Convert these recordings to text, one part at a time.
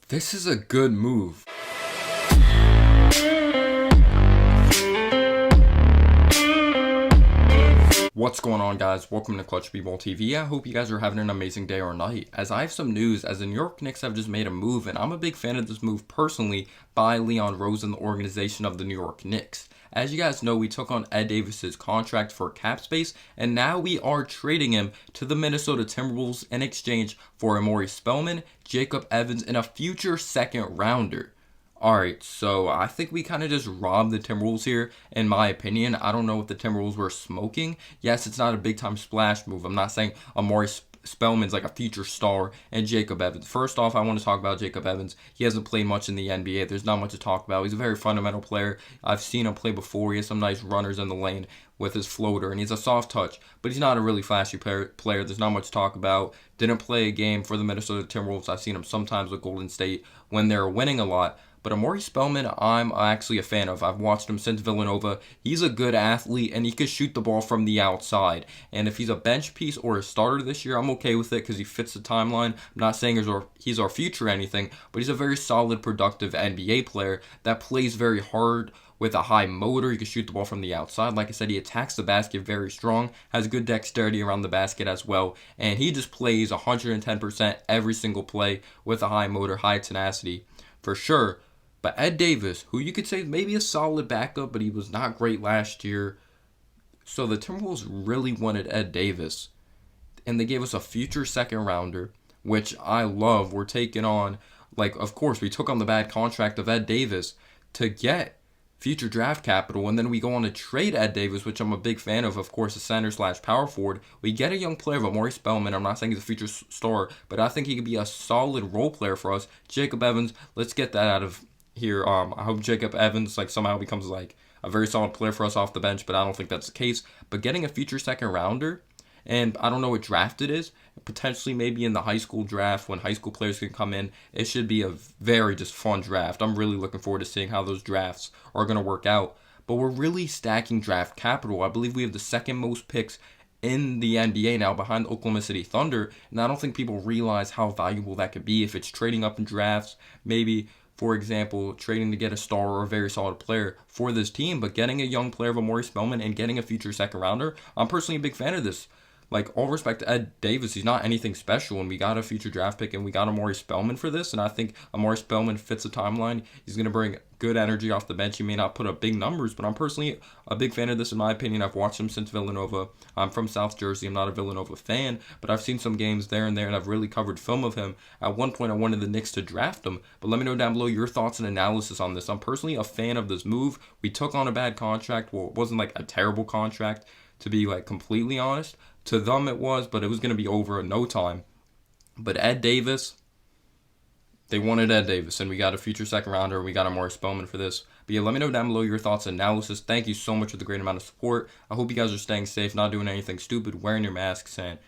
This is a good move. What's going on, guys? Welcome to Clutch B-Ball TV. I hope you guys are having an amazing day or night. As I have some news, as the New York Knicks have just made a move, and I'm a big fan of this move personally by Leon Rose and the organization of the New York Knicks. As you guys know, we took on Ed Davis's contract for cap space, and now we are trading him to the Minnesota Timberwolves in exchange for Omari Spellman, Jacob Evans, and a future second rounder. Alright, so I think we kind of just robbed the Timberwolves here, in my opinion. I don't know what the Timberwolves were smoking. Yes, it's not a big-time splash move. I'm not saying Omari Spellman's like a future star and Jacob Evans. First off, I want to talk about Jacob Evans. He hasn't played much in the NBA. There's not much to talk about. He's a very fundamental player. I've seen him play before. He has some nice runners in the lane with his floater, and he's a soft touch, but he's not a really flashy player. There's not much to talk about. Didn't play a game for the Minnesota Timberwolves. I've seen him sometimes with Golden State when they're winning a lot. But Omari Spellman, I'm actually a fan of. I've watched him since Villanova. He's a good athlete, and he can shoot the ball from the outside. And if he's a bench piece or a starter this year, I'm okay with it because he fits the timeline. I'm not saying he's our future or anything, but he's a very solid, productive NBA player that plays very hard with a high motor. He can shoot the ball from the outside. Like I said, he attacks the basket very strong, has good dexterity around the basket as well, and he just plays 110% every single play with a high motor, high tenacity, for sure. But Ed Davis, who you could say maybe a solid backup, but he was not great last year. So the Timberwolves really wanted Ed Davis, and they gave us a future second rounder, which I love. We're taking on, of course, we took on the bad contract of Ed Davis to get future draft capital, and then we go on to trade Ed Davis, which I'm a big fan of course, a center/power forward. We get a young player of Omari Spellman. I'm not saying he's a future star, but I think he could be a solid role player for us. Jacob Evans, let's get that out of here. I hope Jacob Evans somehow becomes a very solid player for us off the bench, but I don't think that's the case. But getting a future second rounder, and I don't know what draft it is, potentially maybe in the high school draft when high school players can come in, it should be a very just fun draft. I'm really looking forward to seeing how those drafts are going to work out. But we're really stacking draft capital. I believe we have the second most picks in the NBA now, behind Oklahoma City Thunder, and I don't think people realize how valuable that could be if it's trading up in drafts, maybe, for example, trading to get a star or a very solid player for this team, but getting a young player of Omari Spellman and getting a future second rounder. I'm personally a big fan of this. All respect to Ed Davis, he's not anything special, and we got a future draft pick, and we got Omari Spellman for this, and I think Omari Spellman fits the timeline. He's going to bring good energy off the bench. He may not put up big numbers, but I'm personally a big fan of this, in my opinion. I've watched him since Villanova. I'm from South Jersey. I'm not a Villanova fan, but I've seen some games there and there, and I've really covered film of him. At one point, I wanted the Knicks to draft him, but let me know down below your thoughts and analysis on this. I'm personally a fan of this move. We took on a bad contract. Well, it wasn't a terrible contract, to be completely honest. To them it was, but it was going to be over in no time. But Ed Davis, they wanted Ed Davis, and we got a future second rounder, and we got Omari Spellman for this. But yeah, let me know down below your thoughts and analysis. Thank you so much for the great amount of support. I hope you guys are staying safe, not doing anything stupid, wearing your masks, and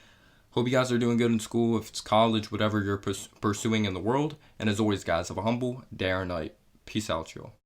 hope you guys are doing good in school, if it's college, whatever you're pursuing in the world. And as always, guys, have a humble day or night. Peace out, y'all.